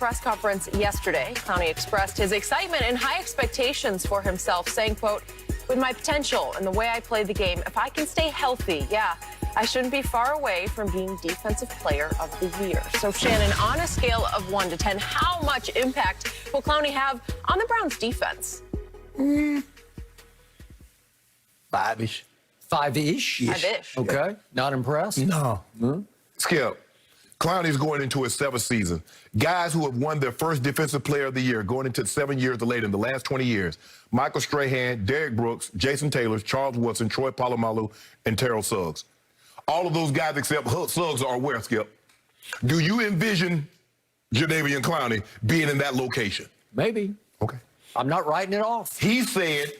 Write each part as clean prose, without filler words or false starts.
press conference yesterday, Clowney expressed his excitement and high expectations for himself, saying, quote, "With my potential and the way I play the game, if I can stay healthy, yeah, I shouldn't be far away from being Defensive Player of the Year." So, Shannon, on a scale of 1 to 10, how much impact will Clowney have on the Browns' defense? 5-ish. 5-ish? 5-ish. Okay. Not impressed? No. Skip, Clowney's going into his 7th season. Guys who have won their first Defensive Player of the Year going into 7 years or later in the last 20 years. Michael Strahan, Derrick Brooks, Jason Taylor, Charles Woodson, Troy Polamalu, and Terrell Suggs. All of those guys except Suggs are where, Skip? Do you envision Jadeveon Clowney being in that location? Maybe. Okay. I'm not writing it off. He said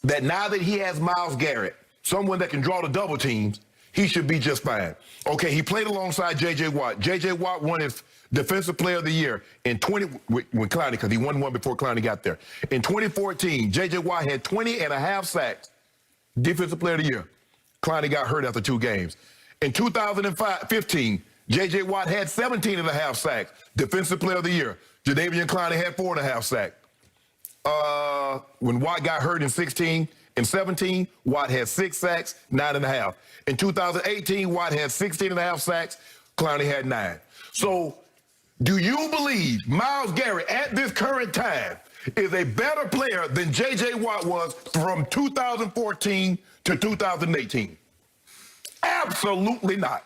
that now that he has Myles Garrett, someone that can draw the double teams, he should be just fine. Okay, he played alongside J.J. Watt. J.J. Watt won his Defensive Player of the Year in with Clowney, because he won one before Clowney got there. In 2014, J.J. Watt had 20 and a half sacks, Defensive Player of the Year. Clowney got hurt after 2 games. In 2015, J.J. Watt had 17 and a half sacks, Defensive Player of the Year. Jadeveon Clowney had 4 and a half sacks. When Watt got hurt in 16 and 17, Watt had 6 sacks, 9 and a half. In 2018, Watt had 16 and a half sacks, Clowney had 9. So, do you believe Myles Garrett at this current time is a better player than J.J. Watt was from 2014 to 2018? Absolutely not.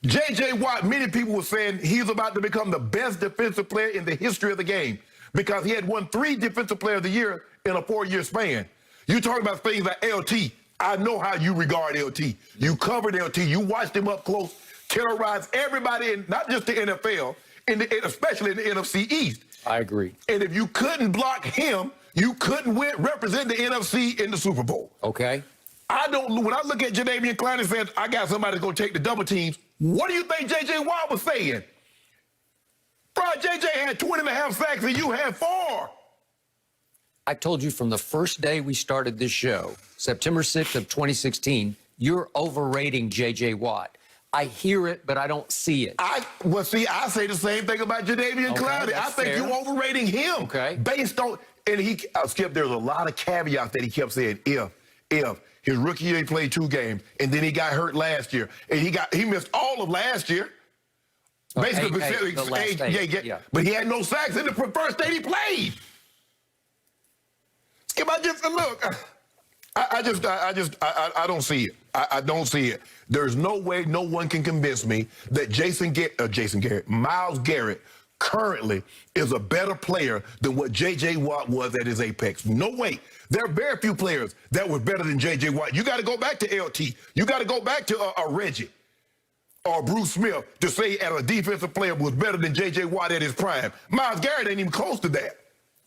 J.J. Watt, many people were saying he's about to become the best defensive player in the history of the game because he had won 3 Defensive Player of the Year in a 4-year span. You talking about things like LT. I know how you regard LT. You covered LT. You watched him up close, terrorize everybody, in not just the NFL, especially in the NFC East. I agree. And if you couldn't block him, you couldn't represent the NFC in the Super Bowl. Okay. When I look at Jadeveon Clowney and says, I got somebody that's going to take the double teams, what do you think J.J. Watt was saying? Bro, J.J. had 20 and a half sacks and you had 4. I told you from the first day we started this show, September 6th of 2016, you're overrating J.J. Watt. I hear it, but I don't see it. I say the same thing about Jadeveon Clowney. I think you're overrating him. Okay. Based on, and Skip, there's a lot of caveats that he kept saying, if. His rookie year, he played 2 games, and then he got hurt last year. And he missed all of last year. Basically, but he had no sacks in the first day he played. Skip, I don't see it. I don't see it. There's no way no one can convince me that Myles Garrett currently is a better player than what J.J. Watt was at his apex. No way. There are very few players that were better than J.J. Watt. You got to go back to LT. You got to go back to Reggie or Bruce Smith to say a defensive player was better than J.J. Watt at his prime. Myles Garrett ain't even close to that.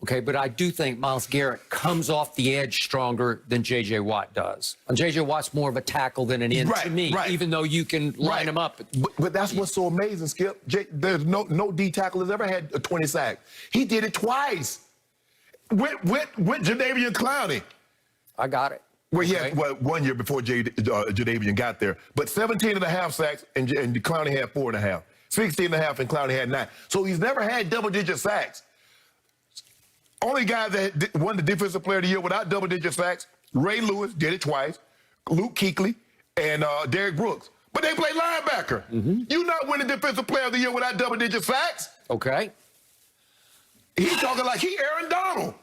Okay, but I do think Myles Garrett comes off the edge stronger than J.J. Watt does. And J.J. Watt's more of a tackle than an end to me, even though you can line him up. But that's what's so amazing, Skip. There's no D tackle has ever had a 20 sack. He did it twice with Jadeveon Clowney. I got it. Well, he had 1 year before Jadeveon got there. But 17 and a half sacks, and Clowney had 4 and a half. 16 and a half, and Clowney had 9. So he's never had double-digit sacks. Only guy that won the Defensive Player of the Year without double-digit sacks, Ray Lewis did it twice, Luke Kuechly, and Derrick Brooks. But they play linebacker. You not winning Defensive Player of the Year without double-digit sacks. Okay. He's talking like he Aaron Donald.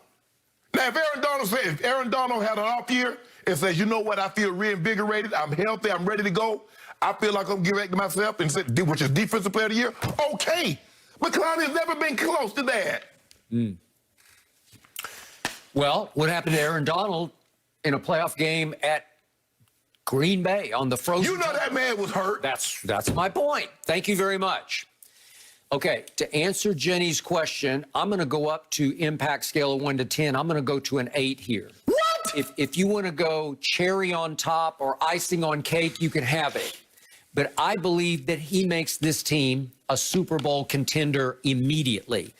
Now, if Aaron Donald had an off year and says, you know what, I feel reinvigorated, I'm healthy, I'm ready to go, I feel like I'm getting back to myself, and said, which is Defensive Player of the Year, okay. But Clowney has never been close to that. Well, what happened to Aaron Donald in a playoff game at Green Bay on the frozen? You know that man was hurt. That's my point. Thank you very much. Okay, to answer Jenny's question, I'm going to go up to impact scale of 1 to 10. I'm going to go to an 8 here. What? If you want to go cherry on top or icing on cake, you can have it. But I believe that he makes this team a Super Bowl contender immediately.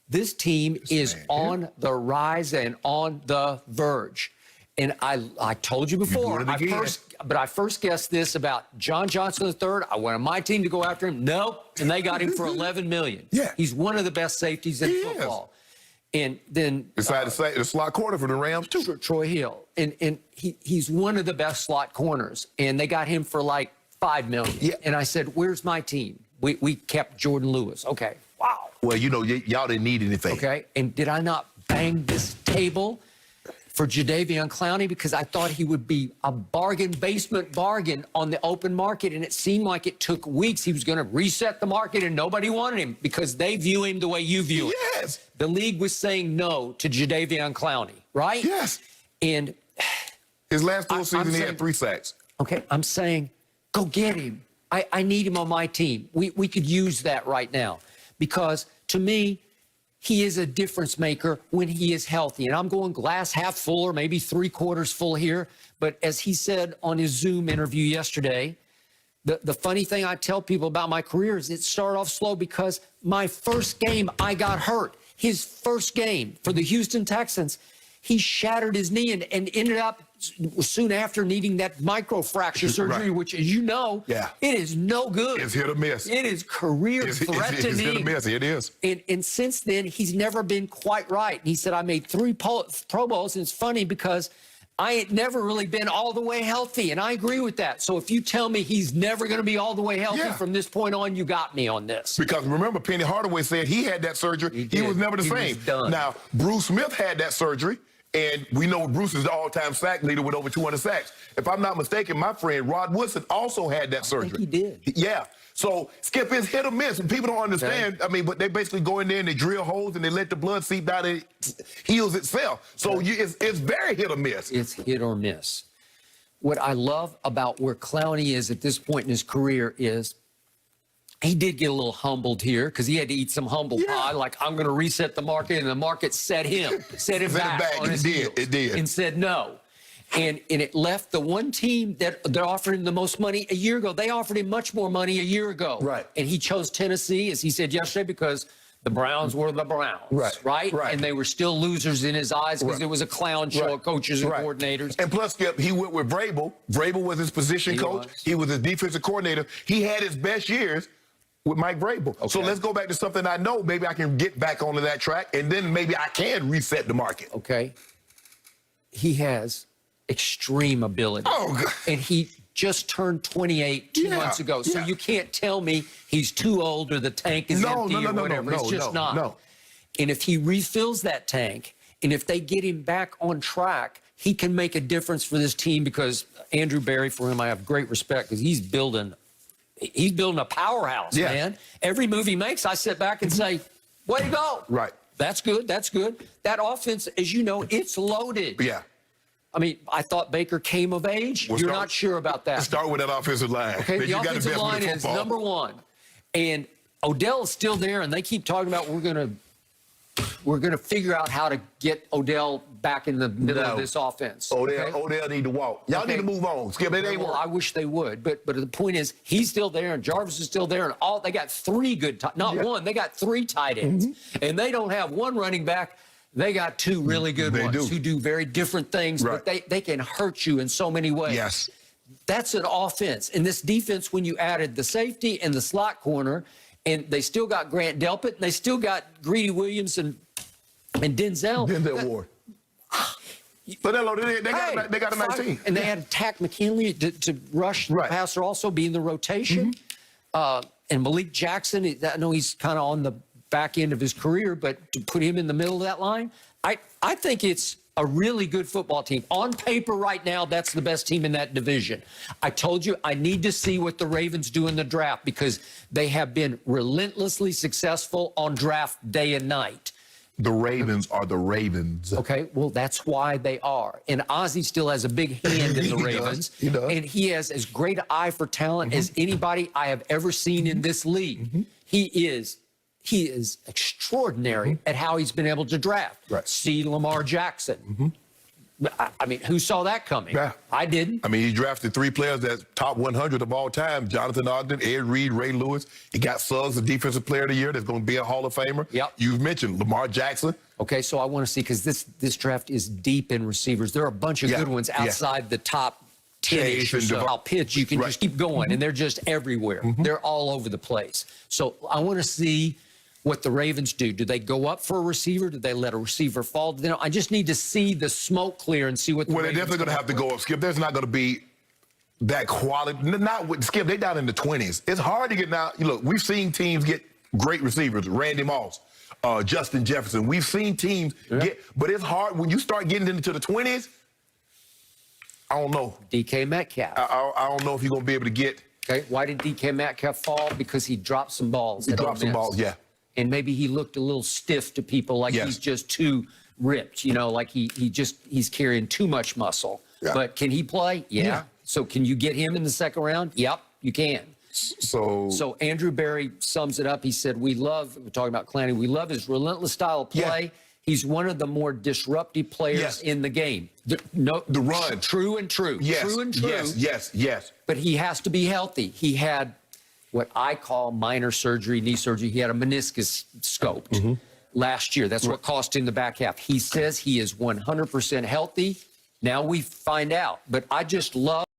This team is on the rise and on the verge. And I told you before, I first guessed this about John Johnson III. I wanted my team to go after him. Nope. And they got him for $11 million. Yeah. He's one of the best safeties in football. And then decided to say the slot corner for the Rams too. Troy Hill. And he's one of the best slot corners. And they got him for like $5 million. Yeah. And I said, where's my team? We kept Jordan Lewis. Okay. Wow. Well, you know, y'all didn't need anything. Okay. And did I not bang this table for Jadeveon Clowney because I thought he would be a basement bargain on the open market, and it seemed like it took weeks. He was going to reset the market, and nobody wanted him because they view him the way you view him. Yes. The league was saying no to Jadeveon Clowney, right? Yes. And his last full season, he had 3 sacks. Okay, I'm saying, go get him. I need him on my team. We could use that right now because, to me, he is a difference maker when he is healthy. And I'm going glass half full or maybe 3/4 full here. But as he said on his Zoom interview yesterday, the funny thing I tell people about my career is it started off slow because my first game I got hurt. His first game for the Houston Texans, he shattered his knee and ended up soon after needing that microfracture surgery, which, as you know, it is no good. It's hit or miss. It is career threatening. It's hit or miss. It is. And since then, he's never been quite right. And he said, I made 3 Pro Bowls. And it's funny because I ain't never really been all the way healthy. And I agree with that. So if you tell me he's never going to be all the way healthy from this point on, you got me on this. Because remember, Penny Hardaway said he had that surgery. He was never the same. Now, Bruce Smith had that surgery. And we know Bruce is the all-time sack leader with over 200 sacks. If I'm not mistaken, my friend Rod Woodson also had that surgery. I think he did. Yeah. So, Skip, is hit or miss. And people don't understand. Okay. I mean, but they basically go in there and they drill holes and they let the blood seep down and it heals itself. So it's very hit or miss. It's hit or miss. What I love about where Clowney is at this point in his career is he did get a little humbled here because he had to eat some humble pie. Like, I'm going to reset the market, and the market set him back on his heels. It did. And said no. And it left the one team that offered him the most money a year ago. They offered him much more money a year ago. Right. And he chose Tennessee, as he said yesterday, because the Browns were the Browns. Right. And they were still losers in his eyes because it was a clown show of coaches and coordinators. And plus, Skip, he went with Vrabel. Vrabel was his position coach. He was his defensive coordinator. He had his best years with Mike Vrabel. Okay. So let's go back to something I know. Maybe I can get back onto that track, and then maybe I can reset the market. Okay. He has extreme ability. Oh, God. And he just turned 28 2 months ago. So you can't tell me he's too old or the tank is empty or whatever. It's just not. No. And if he refills that tank, and if they get him back on track, he can make a difference for this team because Andrew Berry, for him, I have great respect because he's building a powerhouse, man. Every move he makes, I sit back and say, way to go. Right. That's good. That's good. That offense, as you know, it's loaded. Yeah. I mean, I thought Baker came of age. You're not sure about that. Let's start with that offensive line. Okay, the offensive line is number 1. And Odell is still there, and they keep talking about we're going to figure out how to get Odell back in the middle of this offense. Odell need to walk. Y'all need to move on. Skip, it ain't work. I wish they would, but the point is he's still there and Jarvis is still there, and they got 3 good not one, they got 3 tight ends. And they don't have 1 running back. They got 2 really good ones who do very different things, but they can hurt you in so many ways. Yes. That's an offense. And this defense, when you added the safety and the slot corner, and they still got Grant Delpit, and they still got Greedy Williams and Denzel. Denzel Ward. But they got a nice team. And they had Tack McKinley to rush the passer also, be in the rotation. And Malik Jackson, I know he's kind of on the back end of his career, but to put him in the middle of that line, I think it's a really good football team. On paper right now, that's the best team in that division. I told you I need to see what the Ravens do in the draft because they have been relentlessly successful on draft day and night. The Ravens are the Ravens. Okay, well, that's why they are. And Ozzie still has a big hand in the Ravens. He does. And he has as great an eye for talent as anybody I have ever seen in this league. He is extraordinary at how he's been able to draft. See Lamar Jackson. I mean, who saw that coming? Yeah. I didn't. I mean, he drafted 3 players that's top 100 of all time: Jonathan Ogden, Ed Reed, Ray Lewis. He got Suggs, the Defensive Player of the Year, that's going to be a Hall of Famer. Yep. You've mentioned Lamar Jackson. Okay, so I want to see, because this draft is deep in receivers. There are a bunch of good ones outside the top 10-ish or so. I'll pitch. You can just keep going, and they're just everywhere. They're all over the place. So I want to see what the Ravens do. Do they go up for a receiver? Do they let a receiver fall? Then I just need to see the smoke clear and see what the Well, they're definitely going to have to go up, Skip. There's not going to be that quality. Not with Skip. They're down in the 20s. It's hard to get now. Look, we've seen teams get great receivers. Randy Moss, Justin Jefferson. We've seen teams get, but it's hard when you start getting into the 20s. I don't know. DK Metcalf. I don't know if you're going to be able to get. Okay, why did DK Metcalf fall? Because he dropped some balls. He dropped some balls, yeah. And maybe he looked a little stiff to people, like he's just too ripped, you know, like he's carrying too much muscle. Yeah. But can he play? Yeah. So can you get him in the second round? Yep, you can. So Andrew Berry sums it up. He said, we're talking about Clowney, we love his relentless style of play. Yeah. He's one of the more disruptive players in the game. The run. True and true. Yes. True and true. Yes. But he has to be healthy. He had what I call minor surgery, knee surgery. He had a meniscus scoped last year. That's what cost him the back half. He says he is 100% healthy. Now we find out. But I just love